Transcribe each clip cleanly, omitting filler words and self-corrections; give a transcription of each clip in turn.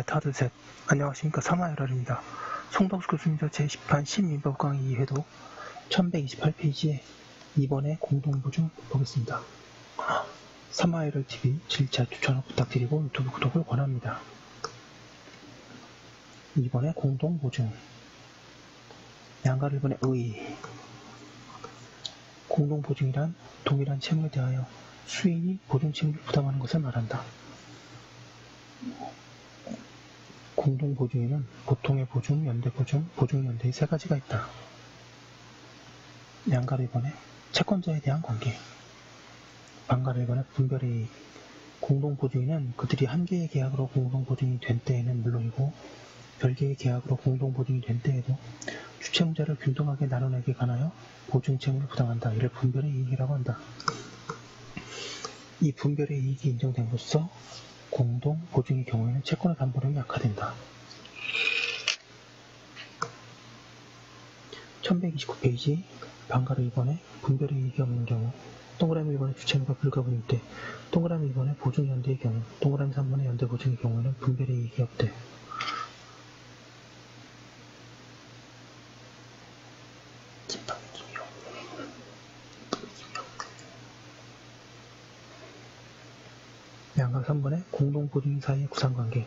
하드셋. 안녕하십니까. 사마열알입니다. 송덕수 교수님과 제10판 시민법 강의 2회독 1128페이지에 이번에 공동보증 보겠습니다. 사마열알TV 질차 추천 부탁드리고 유튜브 구독을 권합니다. 이번에 공동보증 양가 1번의 의 공동보증이란 동일한 채무에 대하여 수인이 보증책임을 부담하는 것을 말한다. 공동보증에는 보통의 보증, 연대보증, 보증연대의 세 가지가 있다. 양가 1번의 채권자에 대한 관계 반가 1번의 분별의 이익 공동보증인은 그들이 한 개의 계약으로 공동보증이 된 때에는 물론이고 별개의 계약으로 공동보증이 된 때에도 주채무자를 균등하게 나눠내게 관하여 보증책임을 부담한다. 이를 분별의 이익이라고 한다. 이 분별의 이익이 인정됨으로써 공동보증의 경우에는 채권의 담보력이 약화된다. 1129페이지 반가로 2번에 분별의 이익이 없는 경우 동그라미 1번의 주채무가 불가분일 때 동그라미 2번의 보증연대의 경우 동그라미 3번의 연대보증의 경우에는 분별의 이익이 없대. 양가 3번의 공동보증인 사이의 구상관계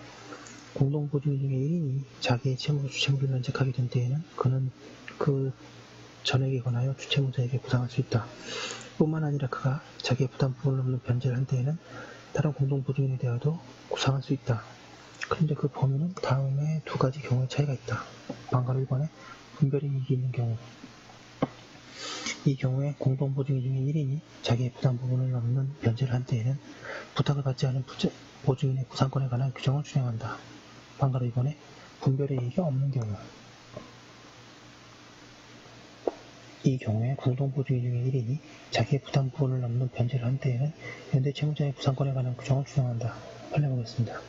공동보증인 중에 1인이 자기의 채무, 주채무를 면책하게 된 때에는 그는 그 전액에 관하여 주채무자에게 구상할 수 있다. 뿐만 아니라 그가 자기의 부담 부분을 넘는 변제를 한 때에는 다른 공동보증인에 대하여도 구상할 수 있다. 그런데 그 범위는 다음의 두 가지 경우의 차이가 있다. 반가로 1번에 분별의 이익이 있는 경우 이 경우에 공동보증인 중에 1인이 자기의 부담 부분을 넘는 변제를 한 때에는 부탁을 받지 않은 보증인의 구상권에 관한 규정을 준용한다. 반가로 2번에 분별의 이익이 없는 경우 이 경우에 공동보증인 중에 1인이 자기의 부담 부분을 넘는 변제를 한 때에는 연대 채무자의 구상권에 관한 규정을 준용한다. 판례보겠습니다.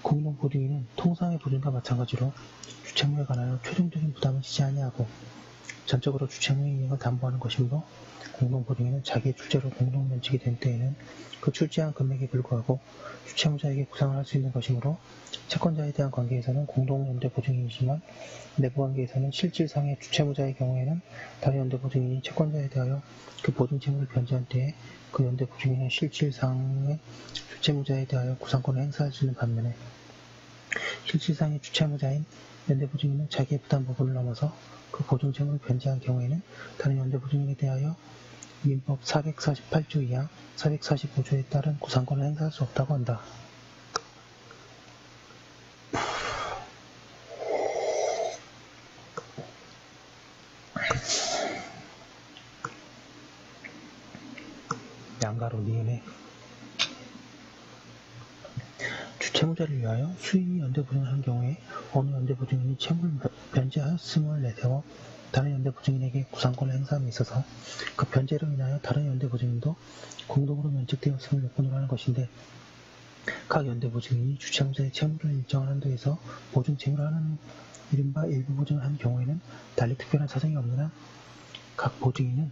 공동보증인은 통상의 보증과 마찬가지로 주채무에 관하여 최종적인 부담을 지지 아니하고 전적으로 주채무의 이익을 담보하는 것이므로 공동보증인은 자기의 출재로 공동면책이 된 때에는 그 출재한 금액에 불구하고 주채무자에게 구상을 할 수 있는 것이므로 채권자에 대한 관계에서는 공동연대보증인이지만 내부관계에서는 실질상의 주채무자의 경우에는 다른 연대보증인이 채권자에 대하여 그 보증채무를 변제한 때에 그 연대보증인은 실질상의 주채무자에 대하여 구상권을 행사할 수 있는 반면에 실질상의 주채무자인 연대보증인은 자기의 부담 부분을 넘어서 그 보증채무를 변제한 경우에는 다른 연대보증인에 대하여 민법 448조 2항 445조에 따른 구상권을 행사할 수 없다고 한다. 양가로 니은에 주채무자를 위하여 수인이 연대보증을 한 경우에 어느 연대보증인이 채무를 변제하였음을 내세워 다른 연대보증인에게 구상권을 행사함에 있어서 그 변제로 인하여 다른 연대보증인도 공동으로 면책되었음을 요건으로 하는 것인데 각 연대보증인이 주채무자의 채무를 일정한 한도에서 보증채무를 하는 이른바 일부보증을 한 경우에는 달리 특별한 사정이 없는 한 각 보증인은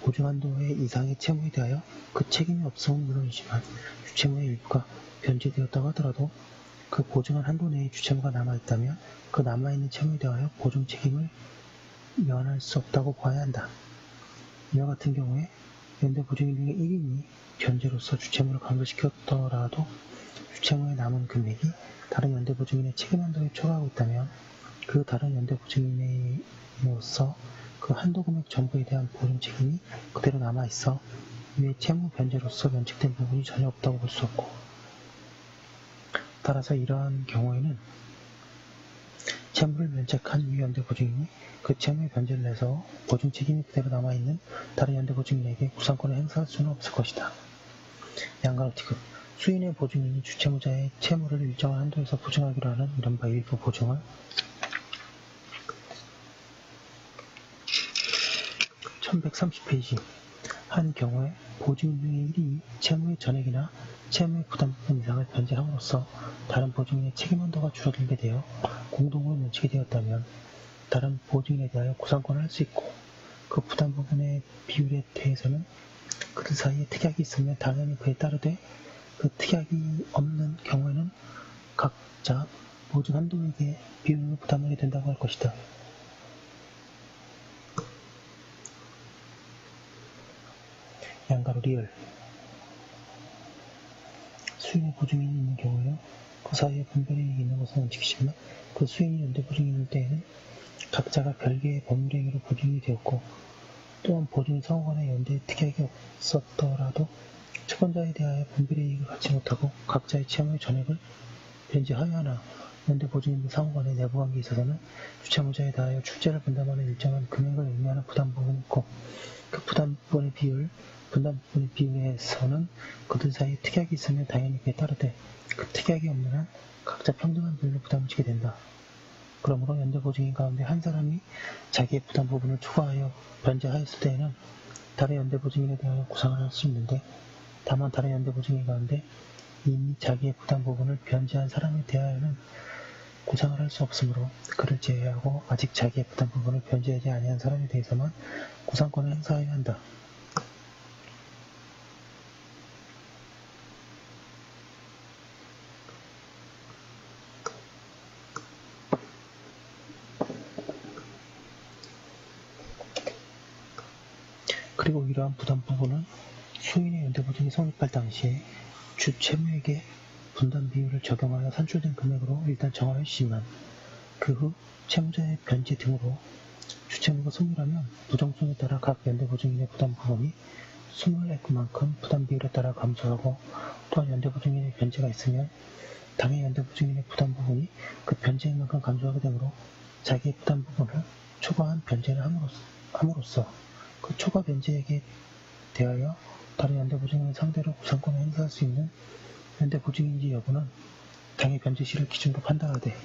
보증 한도의 이상의 채무에 대하여 그 책임이 없음은 물론이지만 주채무의 일부가 변제되었다고 하더라도 그 보증한 한도 내에 주채무가 남아있다면 그 남아있는 채무에 대하여 보증 책임을 면할 수 없다고 보아야 한다. 이와 같은 경우에 연대보증인 중에 1인이 변제로서 주채무를 감소시켰더라도 주채무에 남은 금액이 다른 연대보증인의 책임 한도에 초과하고 있다면 그 다른 연대보증인으로서 그 한도 금액 전부에 대한 보증 책임이 그대로 남아있어 이에 채무 변제로서 면책된 부분이 전혀 없다고 볼 수 없고 따라서 이러한 경우에는 채무를 면책한 위 연대보증인이 그 채무의 변제를 내서 보증 책임이 그대로 남아있는 다른 연대보증인에게 구상권을 행사할 수는 없을 것이다. 양가로 티급 수인의 보증인이 주채무자의 채무를 일정한 한도에서 보증하기로 하는 이른바 일부 보증을 (1130페이지) 한 경우에 보증인 중에 1인이 채무의 전액이나 채무의 부담 부분 이상을 변제함으로써 다른 보증인의 책임 한도가 줄어들게 되어 공동으로 면책이 되었다면 다른 보증인에 대하여 구상권을 할 수 있고 그 부담 부분의 비율에 대해서는 그들 사이에 특약이 있으면 당연히 그에 따르되 그 특약이 없는 경우에는 각자 모든 한도에게 비율을 부담하게 된다고 할 것이다. 양가로 리을 수인의 보증인이 있는 경우에는 그 사이에 분별이익이 있는 것은 원칙이지만 그 수인이 연대 보증인이 있는 때에는 각자가 별개의 법률행위로 보증인이 되었고 또한 보증인 상호 간의 연대에 특약이 없었더라도 채권자에 대하여 분별의 이익을 갖지 못하고 각자의 채무의 전액을 변제하여야 하나 연대 보증인들 상호 간의 내부관계에 있어서는 주채무자에 대하여 출제를 분담하는 일정한 금액을 의미하는 부담 부분이 있고 그 부담 부분의 비율, 분담 부분의 비율에서는 그들 사이에 특약이 있으면 당연히 그에 따르되 그 특약이 없는 한 각자 평등한 비율로 부담을 지게 된다. 그러므로 연대 보증인 가운데 한 사람이 자기의 부담 부분을 초과하여 변제하였을 때에는 다른 연대 보증인에 대하여 구상을 할 수 있는데 다만 다른 연대 보증인 가운데 이미 자기의 부담 부분을 변제한 사람에 대하여는 구상을 할 수 없으므로 그를 제외하고 아직 자기의 부담 부분을 변제하지 아니한 사람에 대해서만 구상권을 행사해야 한다. 그리고 이러한 부담 부분은 수인의 연대 보증이 성립할 당시에 주채무에게 분담 비율을 적용하여 산출된 금액으로 일단 정할 시지만 그 후 채무자의 변제 등으로 주채무가 소멸하면 부정성에 따라 각 연대 보증인의 부담 부분이 소멸액만큼 부담 비율에 따라 감소하고 또한 연대 보증인의 변제가 있으면 당해 연대 보증인의 부담 부분이 그 변제액만큼 감소하게 되므로 자기의 부담 부분을 초과한 변제를 함으로써 그 초과 변제액에 대하여 다른 연대 보증인을 상대로 구상권을 행사할 수 있는 연대 보증인지 여부는 당해 변제 시를 기준으로 판단하되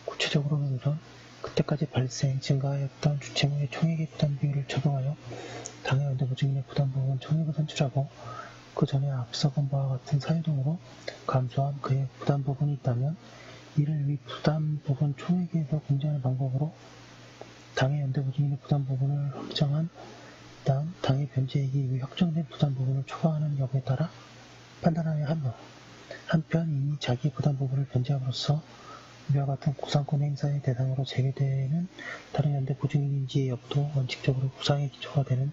구체적으로는 우선 그때까지 증가하였던 주채무의 총액의 부담 비율을 적용하여 당해 연대 보증인의 부담 부분 총액을 산출하고 그 전에 앞서 본 바와 같은 사유 등으로 감소한 그의 부담 부분이 있다면 이를 위 부담 부분 총액에서 공제하는 방법으로 당해 연대 보증인의 부담 부분을 확정한 다음 당해 변제액이 위 확정된 부담 부분을 초과하는 여부에 따라 판단하여야 하며 한편 이미 자기의 부담 부분을 변제함으로써 이와 같은 구상권 행사의 대상으로 제외되는 다른 연대 보증인인지의 여부도 원칙적으로 구상의 기초가 되는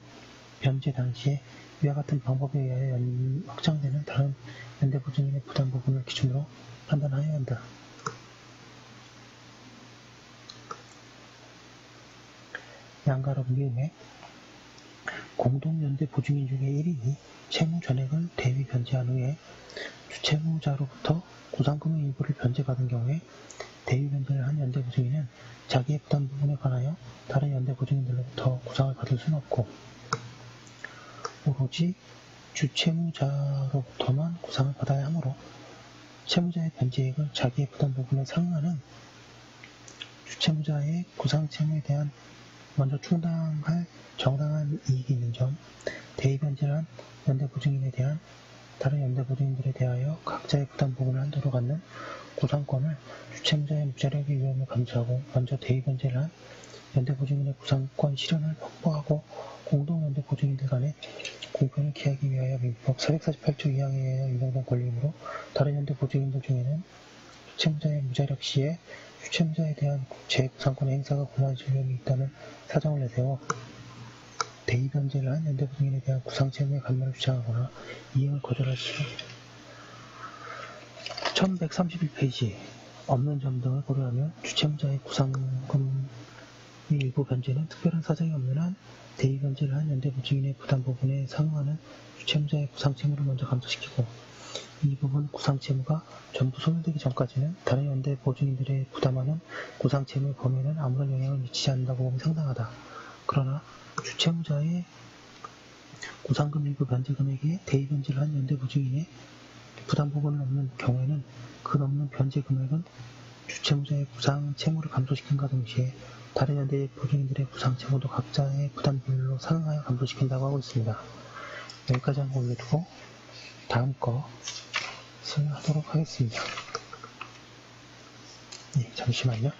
변제 당시에 이와 같은 방법에 의하여 확정되는 다른 연대 보증인의 부담 부분을 기준으로 판단하여야 한다. 양가로 미음에 공동연대 보증인 중에 1인이 채무 전액을 대위 변제한 후에 주채무자로부터 구상금의 일부를 변제받은 경우에 대위 변제를 한 연대 보증인은 자기의 부담 부분에 관하여 다른 연대 보증인들로부터 구상을 받을 수는 없고 오로지 주채무자로부터만 구상을 받아야 하므로 채무자의 변제액을 자기의 부담 부분에 상응하는 주채무자의 구상 채무에 대한 먼저 충당할 정당한 이익이 있는 점, 대위 변제를 한 연대 보증인에 대한 다른 연대 보증인들에 대하여 각자의 부담 부분을 한도로 갖는 구상권을 주채무자의 무자력의 위험을 감수하고 먼저 대위 변제를 한 연대 보증인의 구상권 실현을 확보하고 공동연대 보증인들 간의 공평을 기하기 위하여 민법 448조 2항에 의하여 인정된 권리이므로 다른 연대 보증인들 중에는 주채무자의 무자력 시에 주채무자에 대한 재구상권의 행사가 고마워질 위험이 있다는 사정을 내세워 대위 변제를 한 연대 보증인에 대한 구상 채무의 감면을 주장하거나 이행을 거절할 수 1131페이지 없는 점 등을 고려하면 주채무자의 구상금의 일부 변제는 특별한 사정이 없는 한 대위 변제를 한 연대 보증인의 부담 부분에 상응하는 주채무자의 구상 채무를 먼저 감소시키고 이 부분 구상 채무가 전부 소멸되기 전까지는 다른 연대 보증인들의 부담하는 구상 채무의 범위에는 아무런 영향을 미치지 않는다고 보면 상당하다. 그러나 주채무자의 구상금 일부 변제 금액에 대위 변제를 한 연대 보증인의 부담 부분을 넘는 경우에는 그 넘는 변제 금액은 주채무자의 구상 채무를 감소시킨과 동시에 다른 연대 보증인들의 구상 채무도 각자의 부담 비율로 상응하여 감소시킨다고 하고 있습니다. 여기까지 한번 올려두고 다음 거 설명하도록 하겠습니다. 네, 잠시만요.